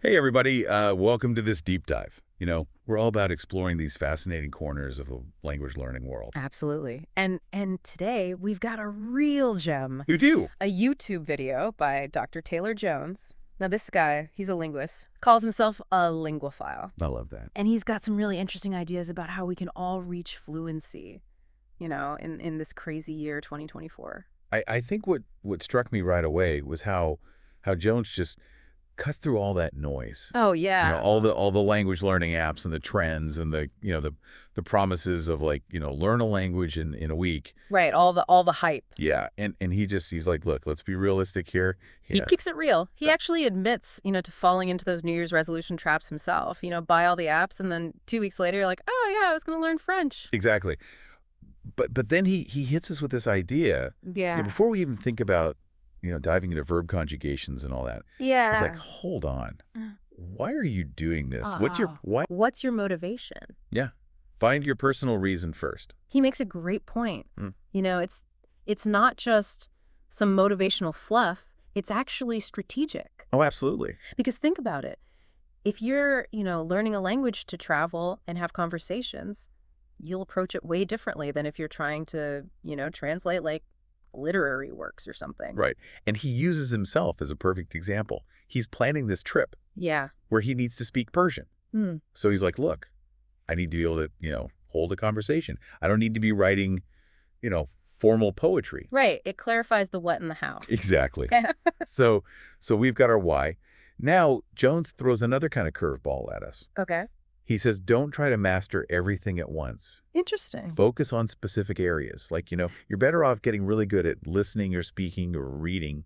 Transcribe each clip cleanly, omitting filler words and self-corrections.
Hey, everybody. Welcome to this deep dive. We're all about exploring these fascinating corners of the language learning world. Absolutely. And today we've got a real gem, You do? a YouTube video by Dr. Taylor Jones. Now this guy, he's a linguist, calls himself a linguophile. I love that. And he's got some really interesting ideas about how we can all reach fluency, in this crazy year 2024. I think what struck me right away was how Jones just cuts through all that noise. Oh yeah. All the language learning apps and the trends and the promises of learn a language in a week. Right, all the hype. Yeah, and he's like, look, let's be realistic here. He Yeah, keeps it real. He actually admits, to falling into those New Year's resolution traps himself. Buy all the apps and then 2 weeks later you're like, "Oh yeah, I was going to learn French." exactly. But then he hits us with this idea. Yeah. Before we even think about diving into verb conjugations and all that. Yeah. It's like, hold on. Why are you doing this? Oh. Why? What's your motivation? Yeah. Find your personal reason first. He makes a great point. Mm. It's not just some motivational fluff. It's actually strategic. Oh, absolutely. Because think about it. If you're, learning a language to travel and have conversations, you'll approach it way differently than if you're trying to, translate like literary works or something. Right. And he uses himself as a perfect example. He's planning this trip Yeah. where he needs to speak Persian. So he's like, look, I need to be able to, hold a conversation. I don't need to be writing, formal poetry. Right. It clarifies the what and the how. Exactly. So we've got our why. Now, Jones throws another kind of curveball at us. Okay. He says, don't try to master everything at once. Interesting. Focus on specific areas. Like, you're better off getting really good at listening or speaking or reading,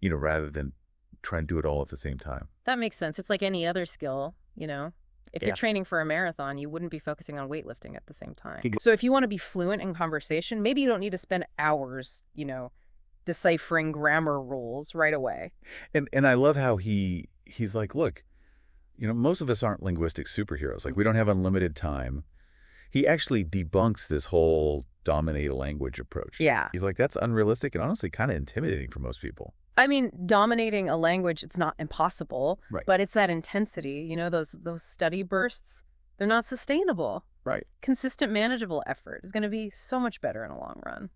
rather than trying to do it all at the same time. That makes sense. It's like any other skill, If you're training for a marathon, you wouldn't be focusing on weightlifting at the same time. So if you want to be fluent in conversation, maybe you don't need to spend hours, deciphering grammar rules right away. And I love how he's like, look, most of us aren't linguistic superheroes. Like, we don't have unlimited time. He actually debunks this whole dominate a language approach. Yeah. He's like, that's unrealistic and honestly kind of intimidating for most people. I mean, dominating a language, it's not impossible, Right. but it's that intensity, those study bursts, they're not sustainable. Right. Consistent, manageable effort is going to be so much better in the long run.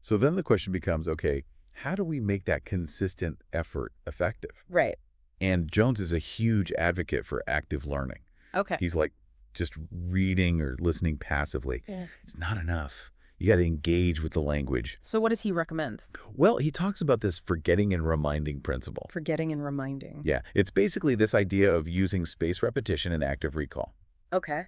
So then the question becomes, okay, how do we make that consistent effort effective? Right. And Jones is a huge advocate for active learning. Okay. He's like, just reading or listening passively. Yeah. It's not enough. You got to engage with the language. So what does he recommend? Well, he talks about this forgetting and reminding principle. Forgetting and reminding. Yeah, it's basically this idea of using spaced repetition and active recall. Okay.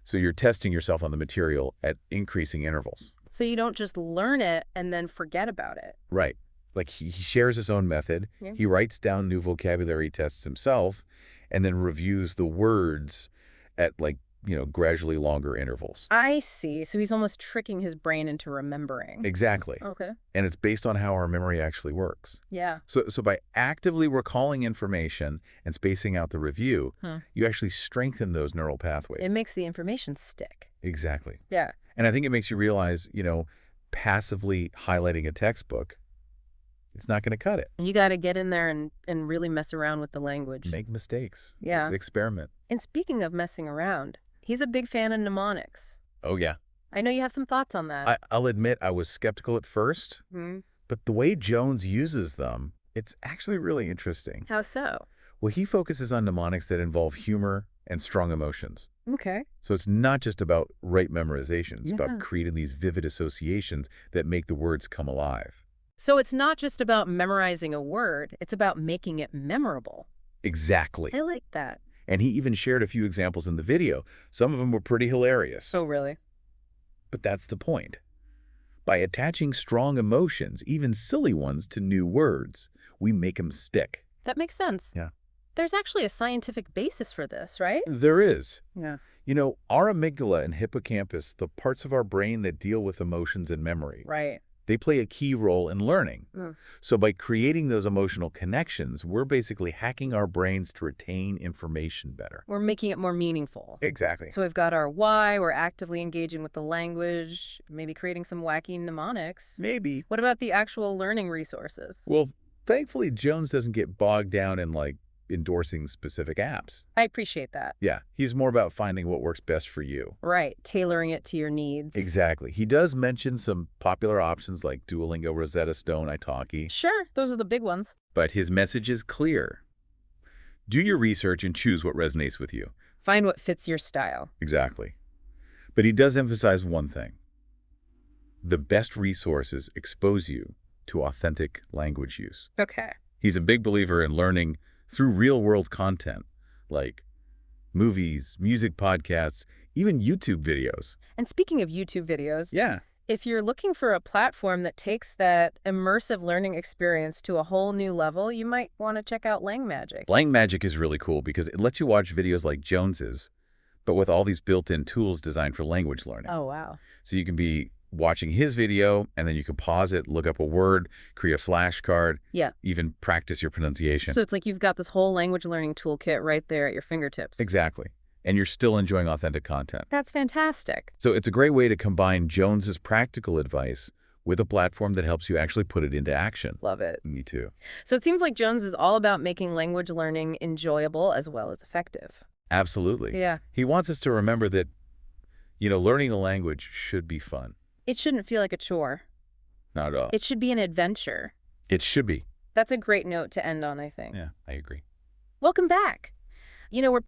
So you're testing yourself on the material at increasing intervals. So you don't just learn it and then forget about it. Right. Like he shares his own method. Yeah. He writes down new vocabulary tests himself and then reviews the words at gradually longer intervals. I see. So he's almost tricking his brain into remembering. Exactly. Okay. And it's based on how our memory actually works. Yeah. So by actively recalling information and spacing out the review, you actually strengthen those neural pathways. It makes the information stick. Exactly. Yeah. And I think it makes you realize, passively highlighting a textbook, it's not going to cut it. You got to get in there and really mess around with the language. Make mistakes. Yeah. Experiment. And speaking of messing around, he's a big fan of mnemonics. Oh, yeah. I know you have some thoughts on that. I'll admit I was skeptical at first, but the way Jones uses them, it's actually really interesting. How so? Well, he focuses on mnemonics that involve humor and strong emotions. Okay. So it's not just about right memorization. It's Yeah. about creating these vivid associations that make the words come alive. So it's not just about memorizing a word, it's about making it memorable. Exactly. I like that. And he even shared a few examples in the video. Some of them were pretty hilarious. Oh, really? But that's the point. By attaching strong emotions, even silly ones, to new words, we make them stick. That makes sense. Yeah. There's actually a scientific basis for this, right? There is. Yeah. Our amygdala and hippocampus, the parts of our brain that deal with emotions and memory, Right. they play a key role in learning. So by creating those emotional connections, we're basically hacking our brains to retain information better. We're making it more meaningful. Exactly. So we've got our why, we're actively engaging with the language, maybe creating some wacky mnemonics. Maybe. What about the actual learning resources? Well, thankfully, Jones doesn't get bogged down in endorsing specific apps. I appreciate that. Yeah, he's more about finding what works best for you. Right, tailoring it to your needs. Exactly. He does mention some popular options like Duolingo, Rosetta Stone, Italki. Sure, those are the big ones. But his message is clear. Do your research and choose what resonates with you. Find what fits your style. Exactly. But he does emphasize one thing. The best resources expose you to authentic language use. Okay. He's a big believer in learning through real-world content, like movies, music podcasts, even YouTube videos. And speaking of YouTube videos, Yeah. if you're looking for a platform that takes that immersive learning experience to a whole new level, you might want to check out LangMagic. LangMagic is really cool because it lets you watch videos like Jones's, but with all these built-in tools designed for language learning. Oh, wow. So you can be watching his video, and then you can pause it, look up a word, create a flashcard, Yeah. even practice your pronunciation. So it's like you've got this whole language learning toolkit right there at your fingertips. Exactly. And you're still enjoying authentic content. That's fantastic. So it's a great way to combine Jones's practical advice with a platform that helps you actually put it into action. Love it. Me too. So it seems like Jones is all about making language learning enjoyable as well as effective. Absolutely. Yeah. He wants us to remember that, learning a language should be fun. It shouldn't feel like a chore. Not at all. It should be an adventure. It should be. That's a great note to end on, I think. Yeah, I agree. Welcome back. We're